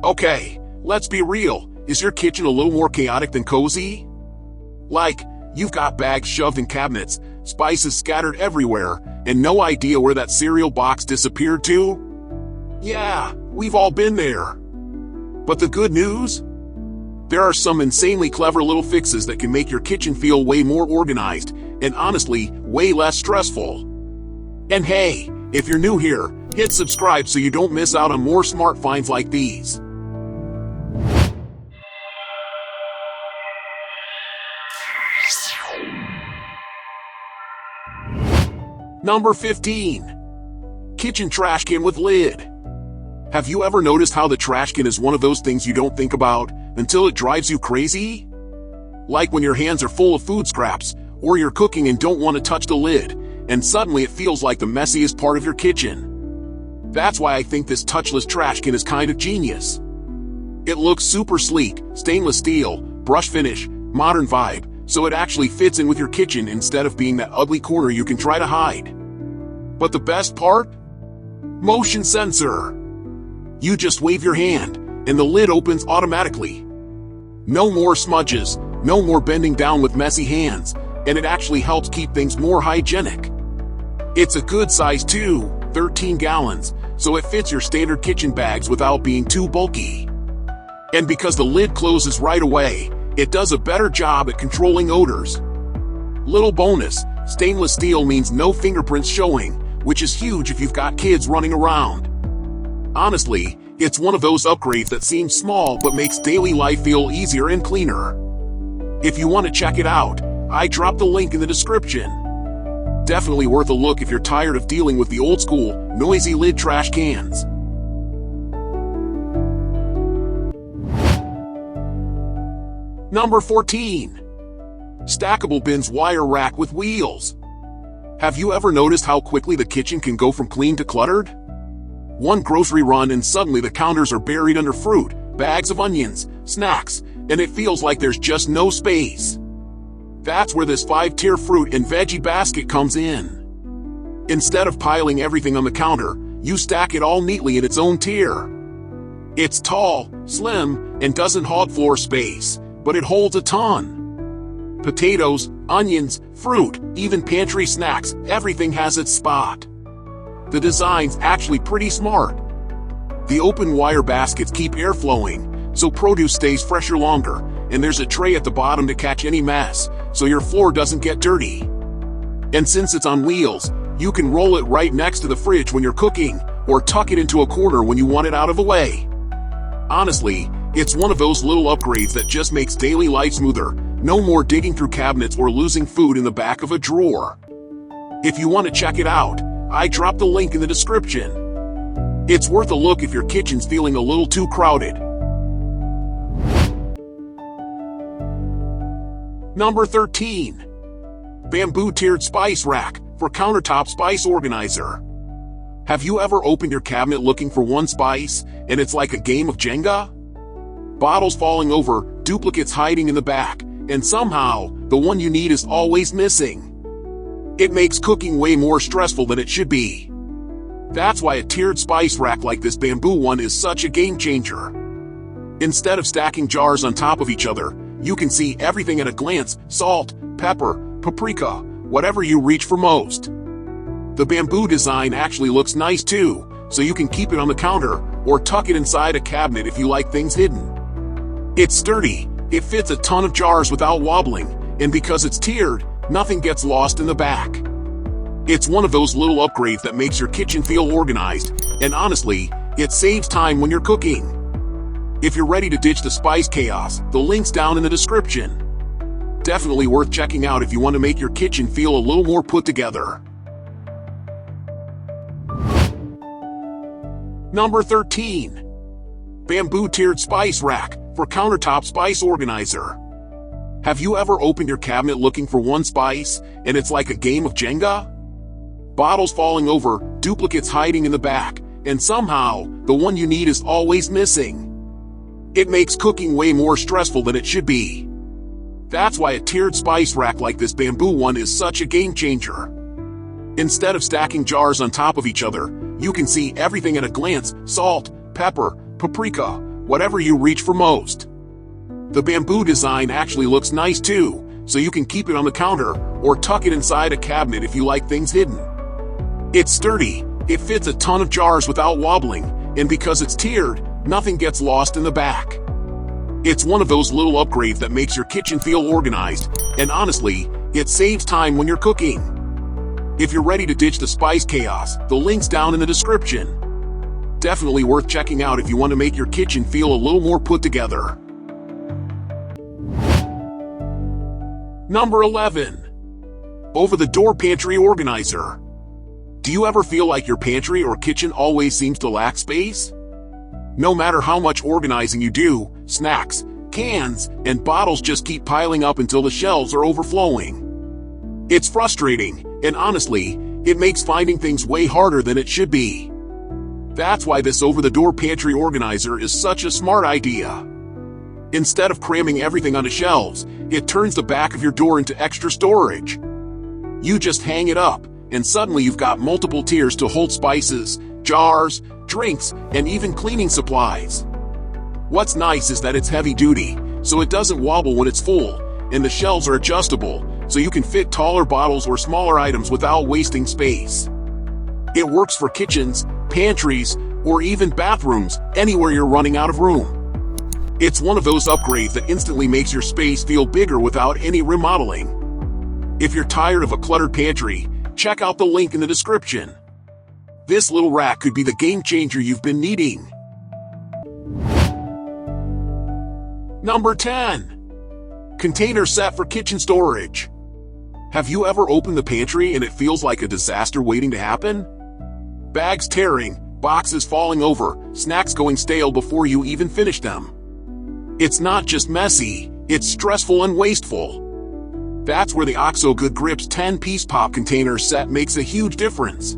Okay, let's be real. Is your kitchen a little more chaotic than cozy? Like, you've got bags shoved in cabinets, spices scattered everywhere, and no idea where that cereal box disappeared to? Yeah, we've all been there. But the good news? There are some insanely clever little fixes that can make your kitchen feel way more organized, and honestly, way less stressful. And hey, if you're new here, hit subscribe so you don't miss out on more smart finds like these. Number 15. Kitchen trash can with lid. Have you ever noticed how the trash can is one of those things you don't think about until it drives you crazy? Like when your hands are full of food scraps, or you're cooking and don't want to touch the lid, and suddenly it feels like the messiest part of your kitchen. That's why I think this touchless trash can is kind of genius. It looks super sleek, stainless steel, brush finish, modern vibe, so it actually fits in with your kitchen instead of being that ugly corner you can try to hide. But the best part? Motion sensor. You just wave your hand, and the lid opens automatically. No more smudges, no more bending down with messy hands, and it actually helps keep things more hygienic. It's a good size too, 13 gallons, so it fits your standard kitchen bags without being too bulky. And because the lid closes right away, it does a better job at controlling odors. Little bonus, stainless steel means no fingerprints showing, which is huge if you've got kids running around. Honestly, it's one of those upgrades that seems small but makes daily life feel easier and cleaner. If you want to check it out, I dropped the link in the description. Definitely worth a look if you're tired of dealing with the old school, noisy lid trash cans. Number 14. Stackable bins wire rack with wheels. Have you ever noticed how quickly the kitchen can go from clean to cluttered? One grocery run and suddenly the counters are buried under fruit, bags of onions, snacks, and it feels like there's just no space. That's where this 5-tier fruit and veggie basket comes in. Instead of piling everything on the counter, you stack it all neatly in its own tier. It's tall, slim, and doesn't hog floor space, but it holds a ton. Potatoes, onions, fruit, even pantry snacks, everything has its spot. The design's actually pretty smart. The open wire baskets keep air flowing, so produce stays fresher longer, and there's a tray at the bottom to catch any mess, so your floor doesn't get dirty. And since it's on wheels, you can roll it right next to the fridge when you're cooking, or tuck it into a corner when you want it out of the way. Honestly, it's one of those little upgrades that just makes daily life smoother, no more digging through cabinets or losing food in the back of a drawer. If you want to check it out, I dropped the link in the description. It's worth a look if your kitchen's feeling a little too crowded. Number 13. Bamboo tiered spice rack for countertop spice organizer. Have you ever opened your cabinet looking for one spice, and it's like a game of Jenga? Bottles falling over, duplicates hiding in the back, and somehow, the one you need is always missing. It makes cooking way more stressful than it should be. That's why a tiered spice rack like this bamboo one is such a game changer. Instead of stacking jars on top of each other, you can see everything at a glance: salt, pepper, paprika, whatever you reach for most. The bamboo design actually looks nice too, so you can keep it on the counter, or tuck it inside a cabinet if you like things hidden. It's sturdy, it fits a ton of jars without wobbling, and because it's tiered, nothing gets lost in the back. It's one of those little upgrades that makes your kitchen feel organized, and honestly, it saves time when you're cooking. If you're ready to ditch the spice chaos, the link's down in the description. Definitely worth checking out if you want to make your kitchen feel a little more put together. Number 13. Bamboo tiered spice rack for countertop spice organizer. Have you ever opened your cabinet looking for one spice, and it's like a game of Jenga? Bottles falling over, duplicates hiding in the back, and somehow, the one you need is always missing. It makes cooking way more stressful than it should be. That's why a tiered spice rack like this bamboo one is such a game changer. Instead of stacking jars on top of each other, you can see everything at a glance: salt, pepper, paprika, whatever you reach for most. The bamboo design actually looks nice too, so you can keep it on the counter or tuck it inside a cabinet if you like things hidden. It's sturdy, it fits a ton of jars without wobbling, and because it's tiered, nothing gets lost in the back. It's one of those little upgrades that makes your kitchen feel organized, and honestly, it saves time when you're cooking. If you're ready to ditch the spice chaos, the link's down in the description. Definitely worth checking out if you want to make your kitchen feel a little more put together. Number 11. Over-the-door pantry organizer. Do you ever feel like your pantry or kitchen always seems to lack space? No matter how much organizing you do, snacks, cans, and bottles just keep piling up until the shelves are overflowing. It's frustrating, and honestly, it makes finding things way harder than it should be. That's why this over-the-door pantry organizer is such a smart idea. Instead of cramming everything onto shelves, it turns the back of your door into extra storage. You just hang it up, and suddenly you've got multiple tiers to hold spices, jars, drinks, and even cleaning supplies. What's nice is that it's heavy duty, so it doesn't wobble when it's full, and the shelves are adjustable, so you can fit taller bottles or smaller items without wasting space. It works for kitchens, pantries, or even bathrooms, anywhere you're running out of room. It's one of those upgrades that instantly makes your space feel bigger without any remodeling. If you're tired of a cluttered pantry, check out the link in the description. This little rack could be the game changer you've been needing. Number 10. Container set for kitchen storage. Have you ever opened the pantry and it feels like a disaster waiting to happen? Bags tearing, boxes falling over, snacks going stale before you even finish them. It's not just messy, it's stressful and wasteful. That's where the OXO Good Grips 10-piece pop container set makes a huge difference.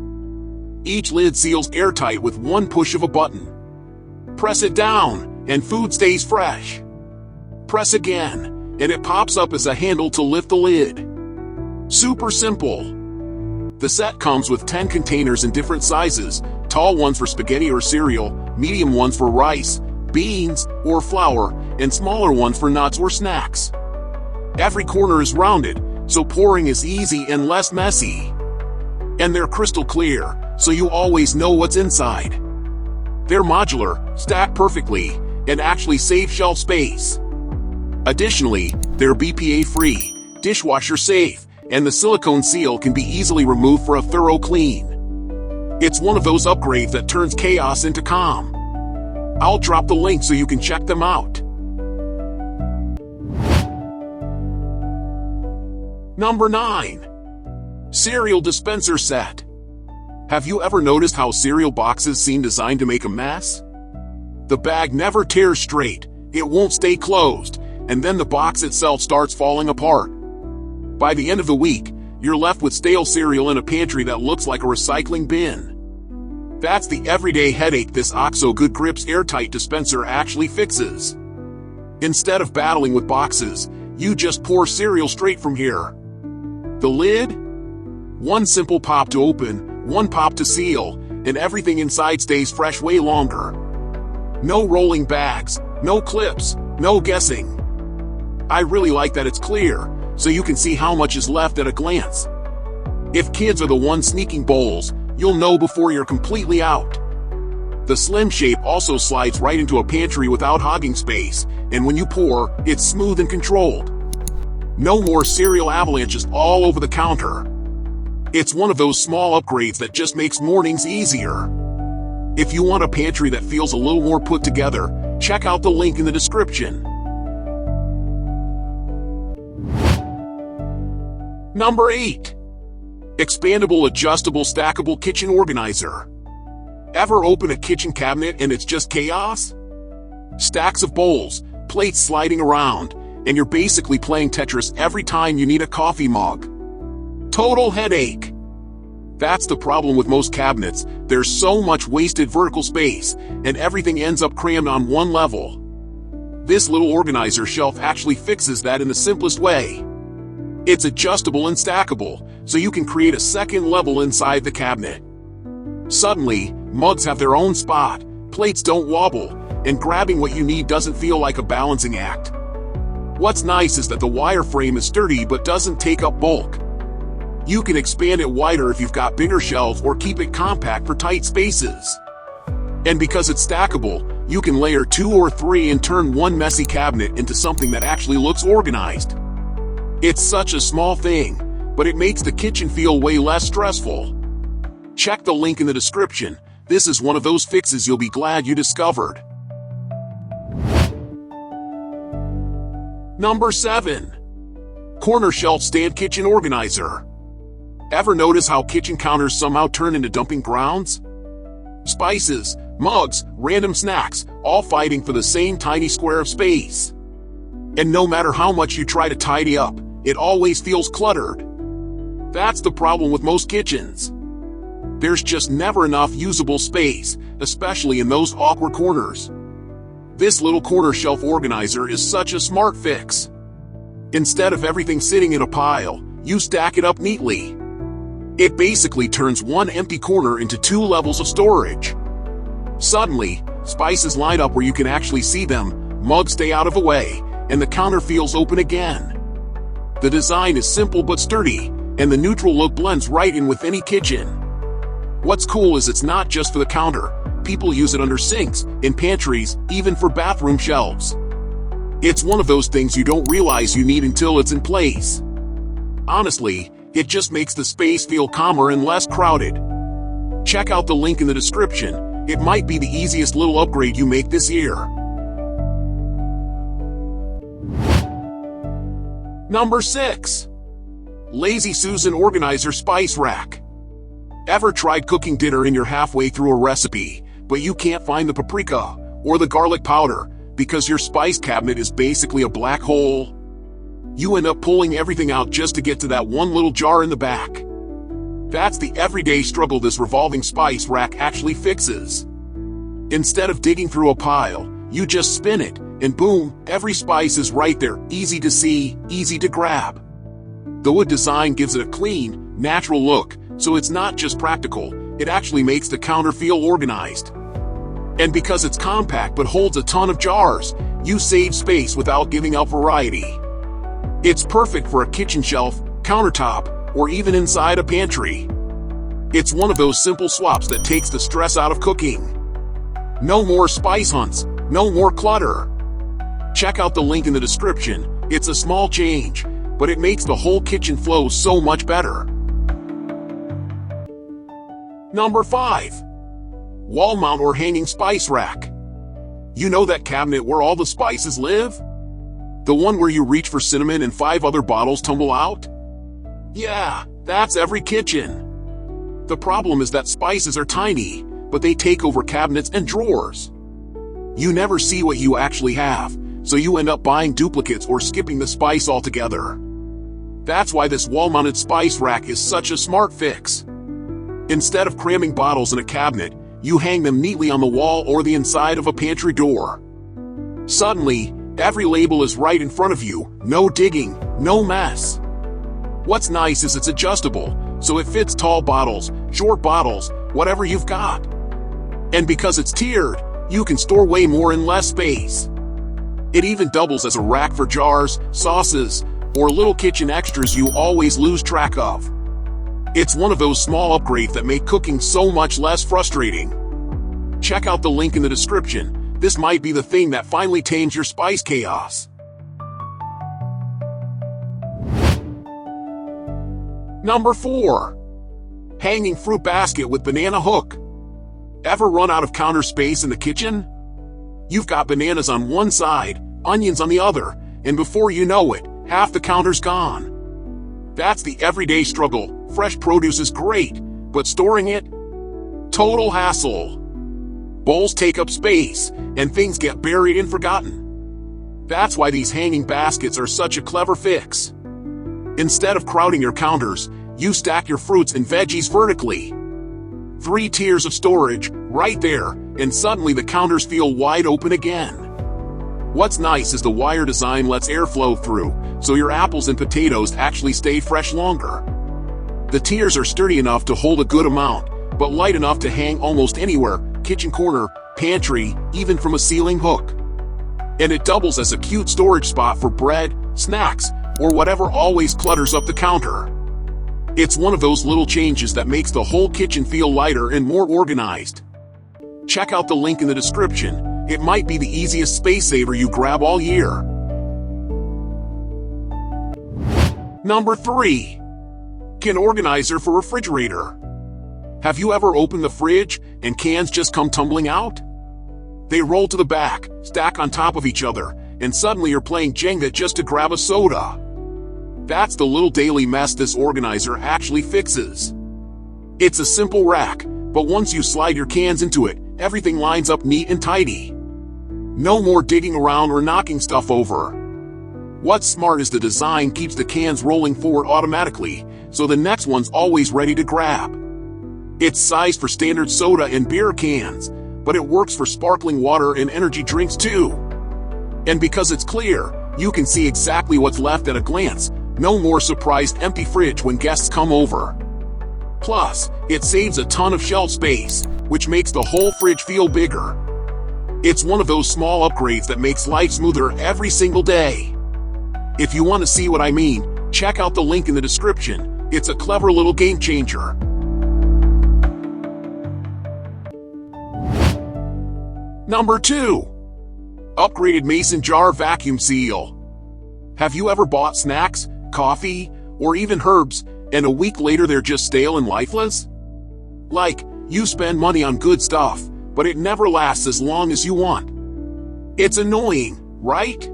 Each lid seals airtight with one push of a button. Press it down, and food stays fresh. Press again, and it pops up as a handle to lift the lid. Super simple. The set comes with 10 containers in different sizes, tall ones for spaghetti or cereal, medium ones for rice, beans, or flour, and smaller ones for nuts or snacks. Every corner is rounded, so pouring is easy and less messy. And they're crystal clear, so you always know what's inside. They're modular, stack perfectly, and actually save shelf space. Additionally, they're BPA-free, dishwasher-safe, and the silicone seal can be easily removed for a thorough clean. It's one of those upgrades that turns chaos into calm. I'll drop the link so you can check them out. Number 9. Cereal Dispenser Set. Have you ever noticed how cereal boxes seem designed to make a mess? The bag never tears straight, it won't stay closed, and then the box itself starts falling apart. By the end of the week, you're left with stale cereal in a pantry that looks like a recycling bin. That's the everyday headache this OXO Good Grips airtight dispenser actually fixes. Instead of battling with boxes, you just pour cereal straight from here. The lid? One simple pop to open, one pop to seal, and everything inside stays fresh way longer. No rolling bags, no clips, no guessing. I really like that it's clear, so you can see how much is left at a glance. If kids are the ones sneaking bowls, you'll know before you're completely out. The slim shape also slides right into a pantry without hogging space, and when you pour, it's smooth and controlled. No more cereal avalanches all over the counter. It's one of those small upgrades that just makes mornings easier. If you want a pantry that feels a little more put together, check out the link in the description. Number 8. Expandable Adjustable Stackable Kitchen Organizer. Ever open a kitchen cabinet and it's just chaos? Stacks of bowls, plates sliding around, and you're basically playing Tetris every time you need a coffee mug. Total headache. That's the problem with most cabinets, there's so much wasted vertical space, and everything ends up crammed on one level. This little organizer shelf actually fixes that in the simplest way. It's adjustable and stackable, so you can create a second level inside the cabinet. Suddenly, mugs have their own spot, plates don't wobble, and grabbing what you need doesn't feel like a balancing act. What's nice is that the wire frame is sturdy but doesn't take up bulk. You can expand it wider if you've got bigger shelves or keep it compact for tight spaces. And because it's stackable, you can layer 2 or 3 and turn one messy cabinet into something that actually looks organized. It's such a small thing, but it makes the kitchen feel way less stressful. Check the link in the description. This is one of those fixes you'll be glad you discovered. Number 7. Corner Shelf Stand Kitchen Organizer. Ever notice how kitchen counters somehow turn into dumping grounds? Spices, mugs, random snacks, all fighting for the same tiny square of space. And no matter how much you try to tidy up, it always feels cluttered. That's the problem with most kitchens. There's just never enough usable space, especially in those awkward corners. This little corner shelf organizer is such a smart fix. Instead of everything sitting in a pile, you stack it up neatly. It basically turns one empty corner into 2 levels of storage. Suddenly, spices line up where you can actually see them, mugs stay out of the way, and the counter feels open again. The design is simple but sturdy, and the neutral look blends right in with any kitchen. What's cool is it's not just for the counter. People use it under sinks, in pantries, even for bathroom shelves. It's one of those things you don't realize you need until it's in place. Honestly, it just makes the space feel calmer and less crowded. Check out the link in the description. It might be the easiest little upgrade you make this year. Number 6. Lazy Susan Organizer Spice Rack. Ever tried cooking dinner and you're halfway through a recipe, but you can't find the paprika or the garlic powder because your spice cabinet is basically a black hole? You end up pulling everything out just to get to that one little jar in the back. That's the everyday struggle this revolving spice rack actually fixes. Instead of digging through a pile, you just spin it, and boom, every spice is right there, easy to see, easy to grab. The wood design gives it a clean, natural look, so it's not just practical, it actually makes the counter feel organized. And because it's compact but holds a ton of jars, you save space without giving up variety. It's perfect for a kitchen shelf, countertop, or even inside a pantry. It's one of those simple swaps that takes the stress out of cooking. No more spice hunts, no more clutter. Check out the link in the description. It's a small change, but it makes the whole kitchen flow so much better. Number 5. Wall mount or hanging spice rack. You know that cabinet where all the spices live? The one where you reach for cinnamon and 5 other bottles tumble out? Yeah, that's every kitchen. The problem is that spices are tiny, but they take over cabinets and drawers. You never see what you actually have, so you end up buying duplicates or skipping the spice altogether. That's why this wall-mounted spice rack is such a smart fix. Instead of cramming bottles in a cabinet, you hang them neatly on the wall or the inside of a pantry door. Suddenly, every label is right in front of you, no digging, no mess. What's nice is it's adjustable, so it fits tall bottles, short bottles, whatever you've got. And because it's tiered, you can store way more in less space. It even doubles as a rack for jars, sauces, or little kitchen extras you always lose track of. It's one of those small upgrades that make cooking so much less frustrating. Check out the link in the description. This might be the thing that finally tames your spice chaos. Number 4. Hanging fruit basket with banana hook. Ever run out of counter space in the kitchen? You've got bananas on one side, onions on the other, and before you know it, half the counter's gone. That's the everyday struggle. Fresh produce is great, but storing it? Total hassle. Bowls take up space, and things get buried and forgotten. That's why these hanging baskets are such a clever fix. Instead of crowding your counters, you stack your fruits and veggies vertically. 3 tiers of storage, right there, and suddenly the counters feel wide open again. What's nice is the wire design lets air flow through, so your apples and potatoes actually stay fresh longer. The tiers are sturdy enough to hold a good amount, but light enough to hang almost anywhere, kitchen corner, pantry, even from a ceiling hook. And it doubles as a cute storage spot for bread, snacks, or whatever always clutters up the counter. It's one of those little changes that makes the whole kitchen feel lighter and more organized. Check out the link in the description. It might be the easiest space saver you grab all year. Number 3. Can organizer for refrigerator. Have you ever opened the fridge and cans just come tumbling out? They roll to the back, stack on top of each other, and suddenly you're playing Jenga just to grab a soda. That's the little daily mess this organizer actually fixes. It's a simple rack, but once you slide your cans into it, everything lines up neat and tidy. No more digging around or knocking stuff over. What's smart is the design keeps the cans rolling forward automatically, so the next one's always ready to grab. It's sized for standard soda and beer cans, but it works for sparkling water and energy drinks too. And because it's clear, you can see exactly what's left at a glance. No more surprised empty fridge when guests come over. Plus, it saves a ton of shelf space, which makes the whole fridge feel bigger. It's one of those small upgrades that makes life smoother every single day. If you want to see what I mean, check out the link in the description. It's a clever little game changer. Number 2. Upgraded mason jar vacuum seal. Have you ever bought snacks, coffee, or even herbs, and a week later they're just stale and lifeless? Like, you spend money on good stuff, but it never lasts as long as you want. It's annoying, right?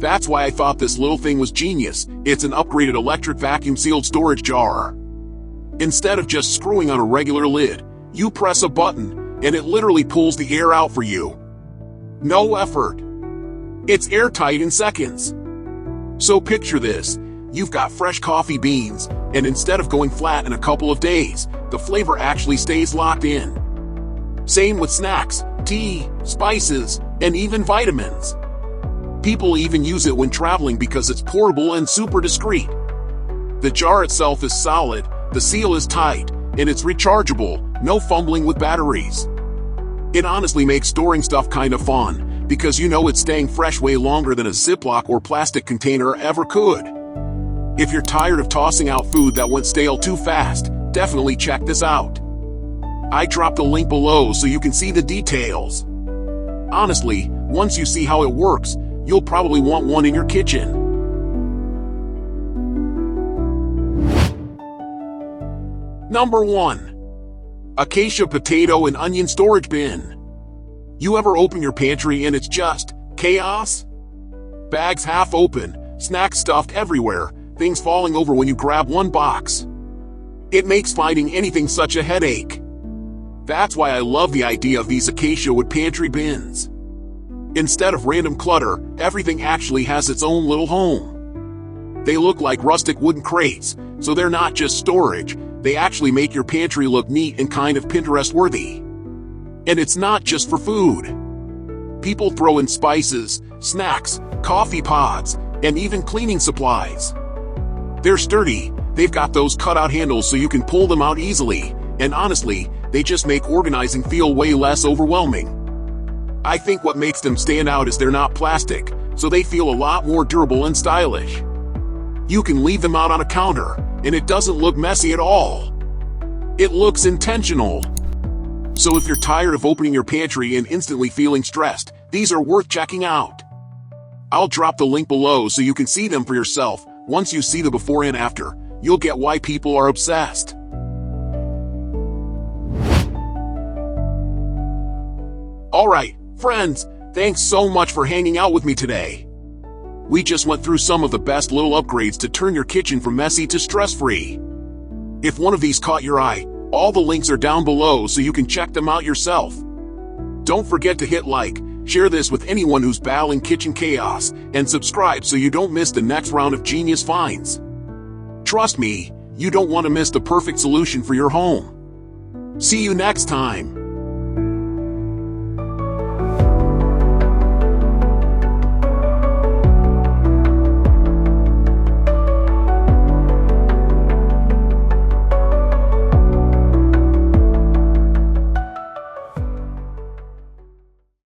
That's why I thought this little thing was genius. It's an upgraded electric vacuum-sealed storage jar. Instead of just screwing on a regular lid, you press a button, and it literally pulls the air out for you. No effort. It's airtight in seconds. So picture this. You've got fresh coffee beans, and instead of going flat in a couple of days, the flavor actually stays locked in. Same with snacks, tea, spices, and even vitamins. People even use it when traveling because it's portable and super discreet. The jar itself is solid, the seal is tight, and it's rechargeable, no fumbling with batteries. It honestly makes storing stuff kind of fun, because you know it's staying fresh way longer than a Ziploc or plastic container ever could. If you're tired of tossing out food that went stale too fast, definitely check this out. I dropped a link below so you can see the details. Honestly, once you see how it works, you'll probably want one in your kitchen. Number 1. Acacia potato and onion storage bin. You ever open your pantry and it's just chaos? Bags half open, snacks stuffed everywhere, things falling over when you grab one box. It makes finding anything such a headache. That's why I love the idea of these Acacia wood pantry bins. Instead of random clutter, everything actually has its own little home. They look like rustic wooden crates, so they're not just storage, they actually make your pantry look neat and kind of Pinterest-worthy. And it's not just for food. People throw in spices, snacks, coffee pods, and even cleaning supplies. They're sturdy, they've got those cutout handles so you can pull them out easily, and honestly, they just make organizing feel way less overwhelming. I think what makes them stand out is they're not plastic, so they feel a lot more durable and stylish. You can leave them out on a counter, and it doesn't look messy at all. It looks intentional. So if you're tired of opening your pantry and instantly feeling stressed, these are worth checking out. I'll drop the link below so you can see them for yourself. Once you see the before and after, you'll get why people are obsessed. Alright, friends, thanks so much for hanging out with me today. We just went through some of the best little upgrades to turn your kitchen from messy to stress-free. If one of these caught your eye, all the links are down below so you can check them out yourself. Don't forget to hit like, share this with anyone who's battling kitchen chaos, and subscribe so you don't miss the next round of genius finds. Trust me, you don't want to miss the perfect solution for your home. See you next time.